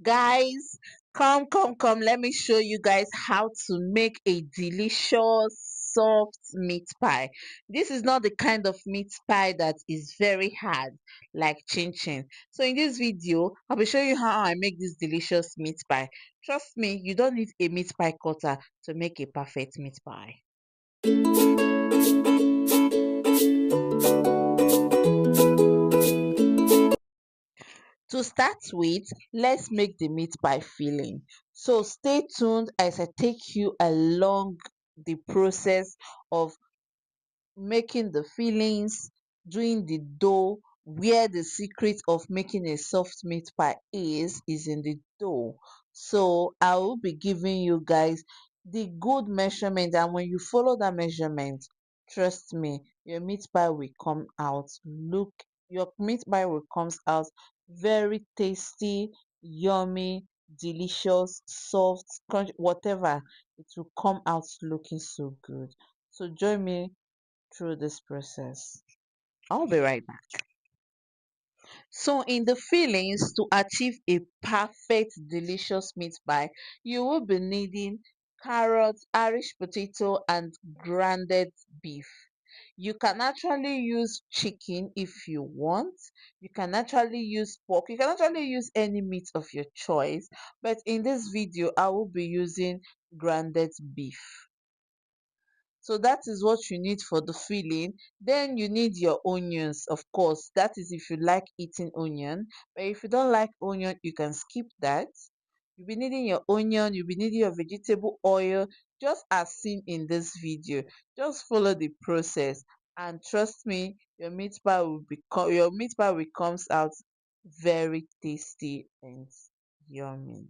Guys, come, let me show you guys how to make a delicious soft meat pie. This is not the kind of meat pie that is very hard like chin chin. So in this video, I'll be showing you how I make this delicious meat pie. Trust me, you don't need a meat pie cutter to make a perfect meat pie. To start with, let's make the meat pie filling. So stay tuned as I take you along the process of making the fillings, doing the dough. Where the secret of making a soft meat pie is in the dough. So I will be giving you guys the good measurement, and when you follow that measurement, trust me, your meat pie will come out. Look, your meat pie will comes out very tasty, yummy, delicious, soft, crunch, whatever. It will come out looking so good. So join me through this process. I'll be right back. So in the fillings, to achieve a perfect delicious meat pie, you will be needing carrots, Irish potato and grounded beef. You can actually use chicken if you want. You can actually use pork. You can actually use any meat of your choice. But in this video, I will be using grounded beef. So that is what you need for the filling. Then you need your onions, of course. That is if you like eating onion. But if you don't like onion, you can skip that. You'll be needing your onion, you'll be needing your vegetable oil, just as seen in this video. Just follow the process, and trust me, your meat pie will comes out very tasty and yummy.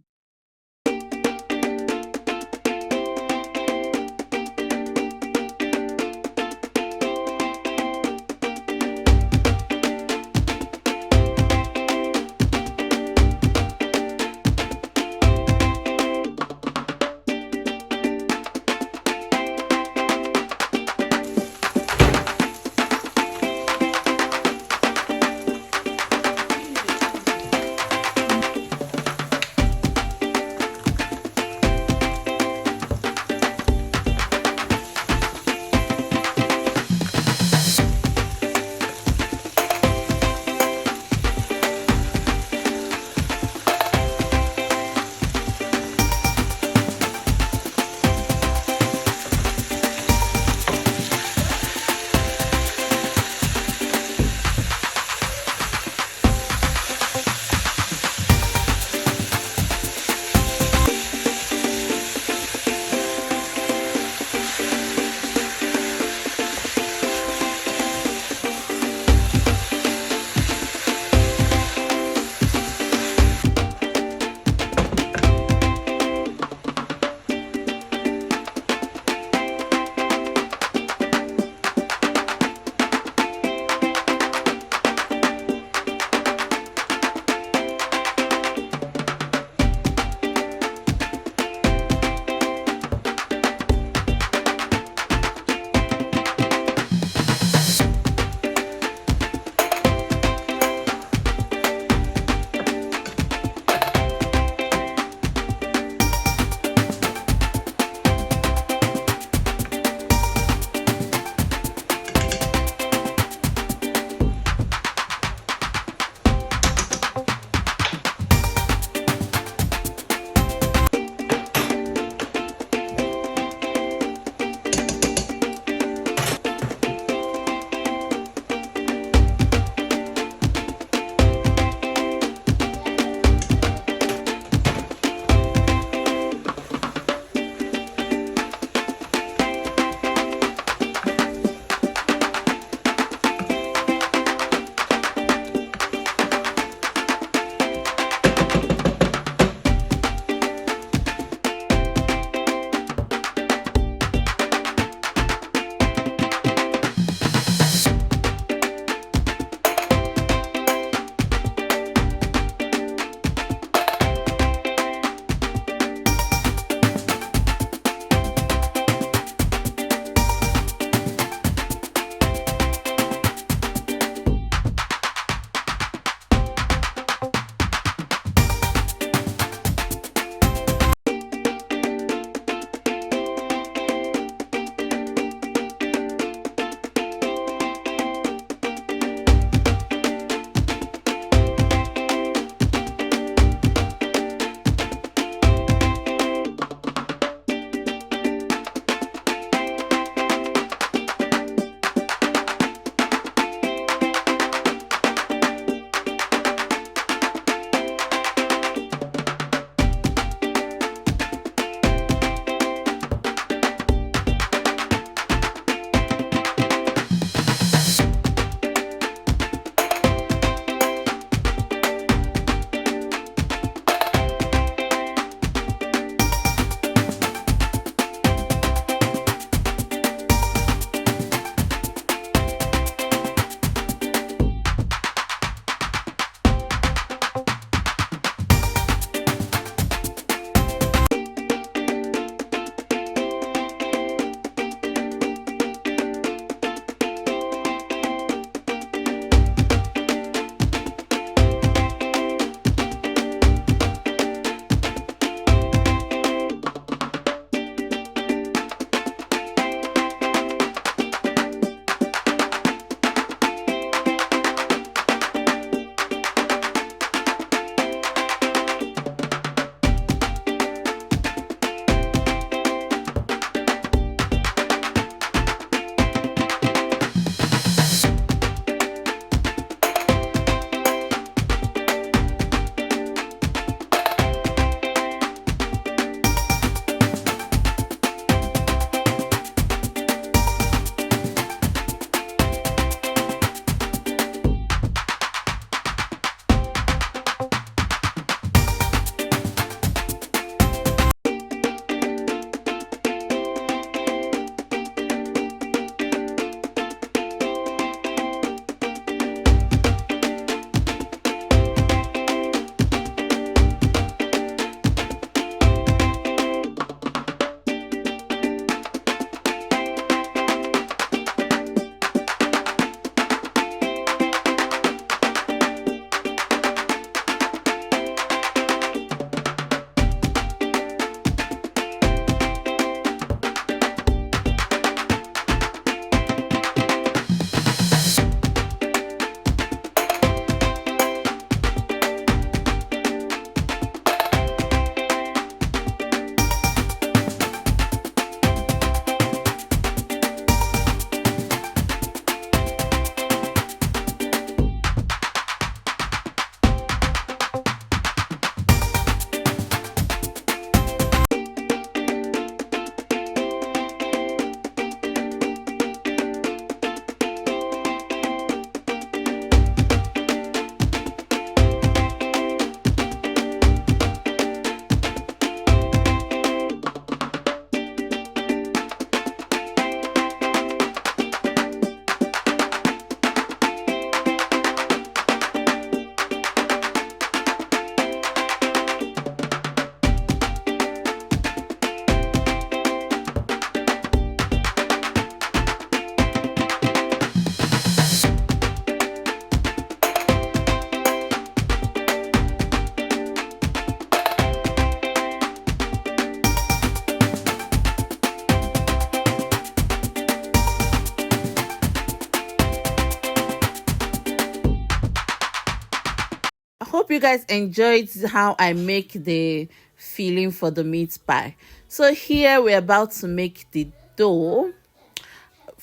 you guys enjoyed how I make the filling for the meat pie. So here we're about to make the dough.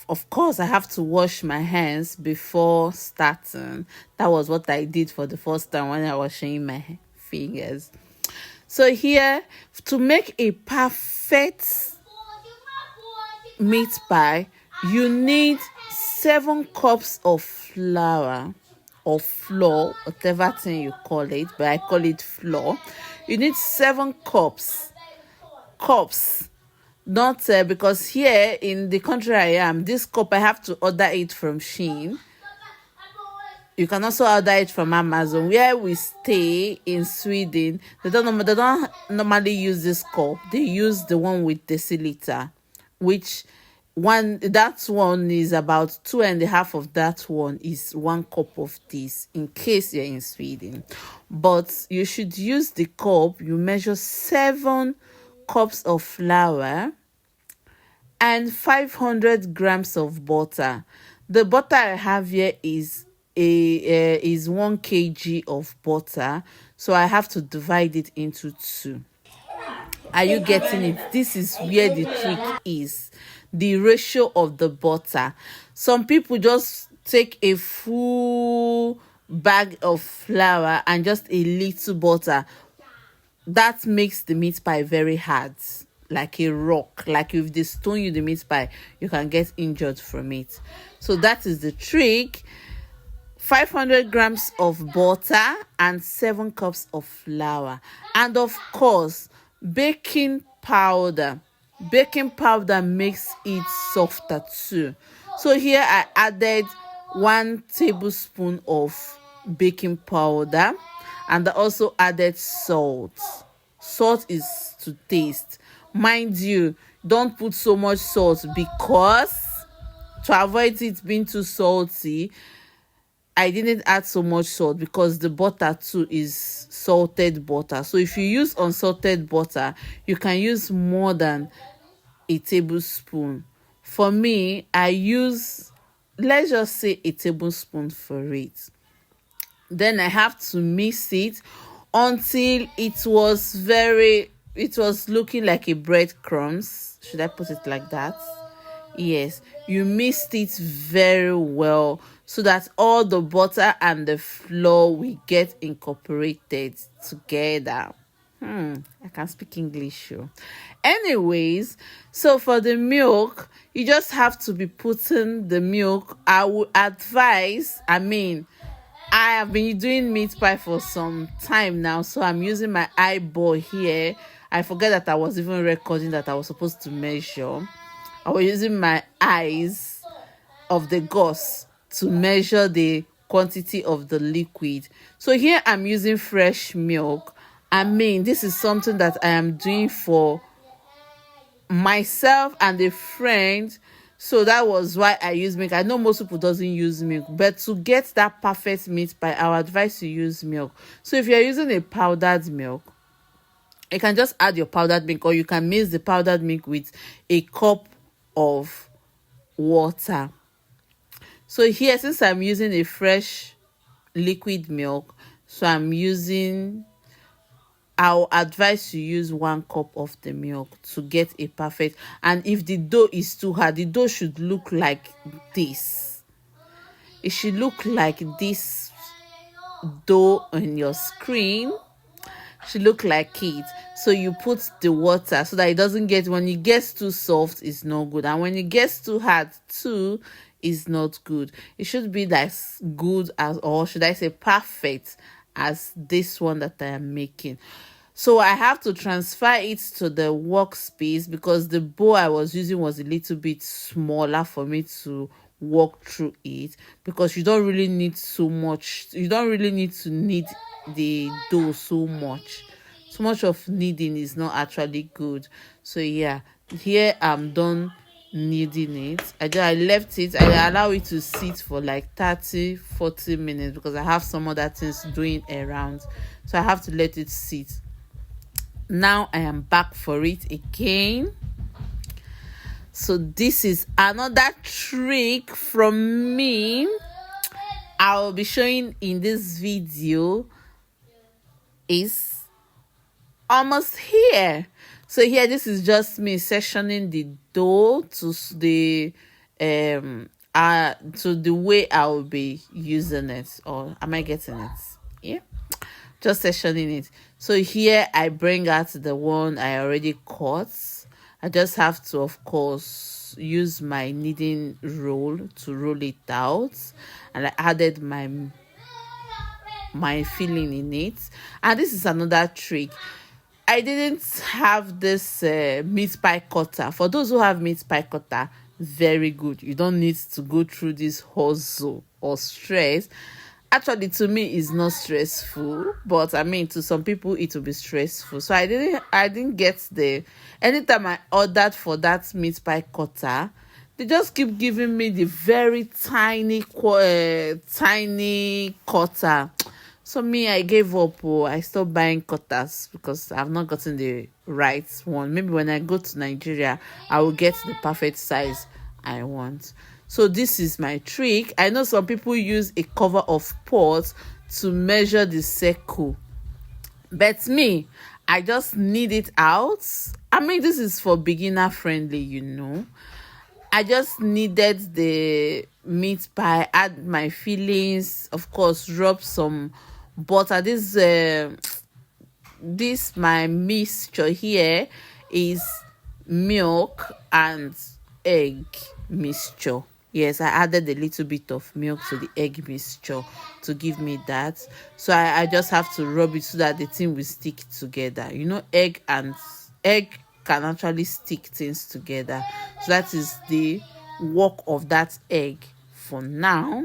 Of course, I have to wash my hands before starting. That was what I did for the first time when I was showing my fingers. So here, to make a perfect meat pie, you need 7 cups of flour or flour, whatever thing you call it, but I call it flour. You need 7 cups, not because here in the country I am, this cup I have to order it from Shein. You can also order it from Amazon. Where we stay in Sweden, they don't normally use this cup. They use the one with deciliter, which that one is about 2.5 of that one is 1 cup of this, in case you're in Sweden. But you should use the cup. You measure 7 cups of flour and 500 grams of butter. The butter I have here is 1 kg of butter, so I have to divide it into 2. Are you getting it? This is where the trick is, the ratio of the butter. Some people just take a full bag of flour and just a little butter. That makes the meat pie very hard, like a rock. Like if they stone you the meat pie, you can get injured from it. So that is the trick. 500 grams of butter and 7 cups of flour, and of course baking powder. Baking powder makes it softer too. So here I added 1 tablespoon of baking powder, and I also added salt. Salt is to taste. Mind you, don't put so much salt, because to avoid it being too salty, I didn't add so much salt because the butter too is salted butter. So if you use unsalted butter, you can use more than a tablespoon. For me, I use, let's just say, a tablespoon for it. Then I have to mix it until it was looking like a breadcrumbs. Should I put it like that? Yes, you mixed it very well so that all the butter and the flour will get incorporated together. I can speak English. Anyways, so for the milk, you just have to be putting the milk. I would advise, I have been doing meat pie for some time now, so I'm using my eyeball here. I forget that I was even recording that I was supposed to measure. I was using my eyes of the gauze to measure the quantity of the liquid. So here I'm using fresh milk. This is something that I am doing for myself and a friend. So that was why I use milk. I know most people doesn't use milk, but to get that perfect meat pie, I would advise you use milk. So if you're using a powdered milk, you can just add your powdered milk, or you can mix the powdered milk with a cup of water. So here, since I'm using a fresh liquid milk, so I'll advise you use 1 cup of the milk to get a perfect. And if the dough is too hard, the dough should look like this. It should look like this dough on your screen. Should look like it. So you put the water so that it doesn't get, when it gets too soft, it's not good, and when it gets too hard too, is not good. It should be as good as, or should I say perfect as, this one that I am making. So I have to transfer it to the workspace because the bowl I was using was a little bit smaller for me to walk through it, because you don't really need so much. You don't really need to knead the dough so much. So much of kneading is not actually good. So yeah, here I'm done kneading it. I left it. I allow it to sit for like 30-40 minutes because I have some other things doing around, so I have to let it sit. Now I am back for it again. So this is another trick from me. I will be showing in this video is almost here. So here, this is just me sectioning the dough to the way I will be using it. Or am I getting it? Yeah, just sectioning it. So here I bring out the one I already cut. I just have to, of course, use my kneading roll to roll it out, and I added my filling in it. And this is another trick. I didn't have this meat pie cutter. For those who have meat pie cutter, very good. You don't need to go through this hustle or stress. Actually, to me, it's not stressful, but I mean, to some people, it will be stressful. So I didn't get the. Anytime I ordered for that meat pie cutter, they just keep giving me the very tiny cutter. So me, I gave up. Oh, I stopped buying cutters because I've not gotten the right one. Maybe when I go to Nigeria, I will get the perfect size I want. So this is my trick. I know some people use a cover of pot to measure the circle, but me, I just need it out. I mean, this is for beginner friendly. I just needed the meat pie, add my fillings, of course, rub some butter. This my mixture here is milk and egg mixture. Yes, I added a little bit of milk to the egg mixture to give me that. So I just have to rub it so that the thing will stick together. Egg can actually stick things together. So that is the work of that egg for now.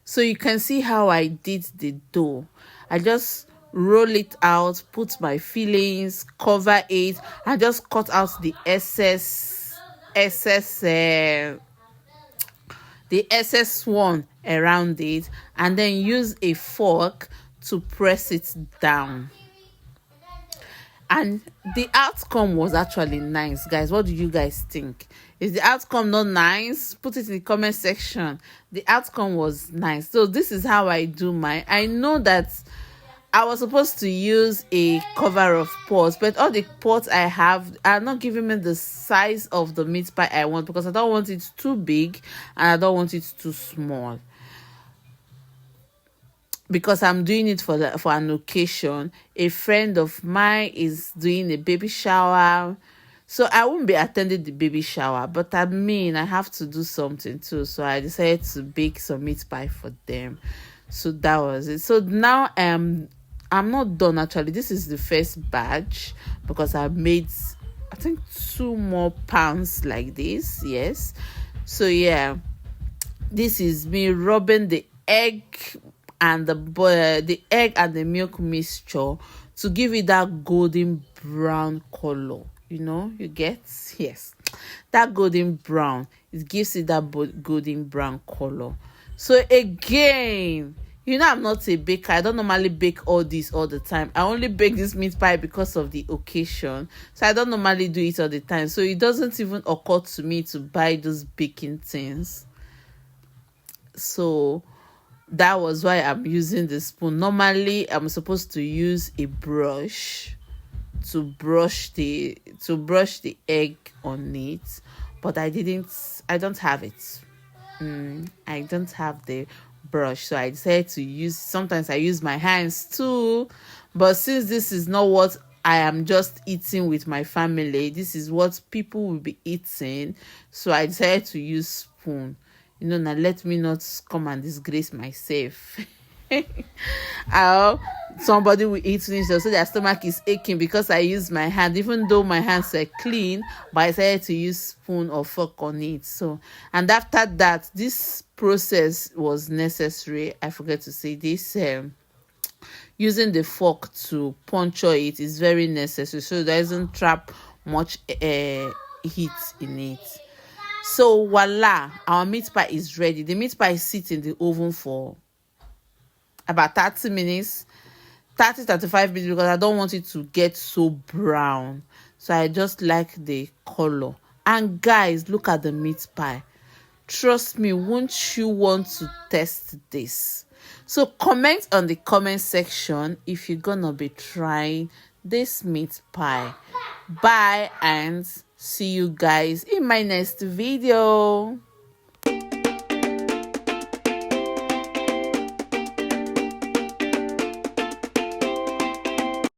So you can see how I did the dough. I just roll it out, put my fillings, cover it, and just cut out excess the excess one around it, and then use a fork to press it down. And the outcome was actually nice, guys. What do you guys think? Is the outcome not nice? Put it in the comment section. The outcome was nice. So this is how I do mine. I know that I was supposed to use a cover of pots, but all the pots I have are not giving me the size of the meat pie I want, because I don't want it too big and I don't want it too small, because I'm doing it for an occasion. A friend of mine is doing a baby shower. So I won't be attending the baby shower, but I mean, I have to do something too. So I decided to bake some meat pie for them. So that was it. So now I'm not done actually. This is the first batch, because I made, I think, 2 more pounds like this. Yes. So yeah, this is me rubbing the egg and the egg and the milk mixture to give it that golden brown color. You get, yes, that golden brown. It gives it that golden brown color. So again, I'm not a baker. I don't normally bake all this all the time. I only bake this meat pie because of the occasion. So I don't normally do it all the time. So it doesn't even occur to me to buy those baking things. So that was why I'm using the spoon. Normally, I'm supposed to use a brush to brush the egg on it, but I don't have it. I don't have the brush, so I decided to use, sometimes I use my hands too, but since this is not what I am just eating with my family, this is what people will be eating, so I decided to use spoon. Now let me not come and disgrace myself. How somebody will eat finish, so their stomach is aching because I use my hand, even though my hands are clean, but I decided to use spoon or fork on it. So, and after that, this process was necessary. I forget to say this. Using the fork to puncture it is very necessary, so it doesn't trap much heat in it. So voila, our meat pie is ready. The meat pie sits in the oven for about 30 minutes, 35 minutes, because I don't want it to get so brown. So I just like the color. And guys, look at the meat pie. Trust me, won't you want to test this? So comment on the comment section if you're gonna be trying this meat pie. Bye and see you guys in my next video.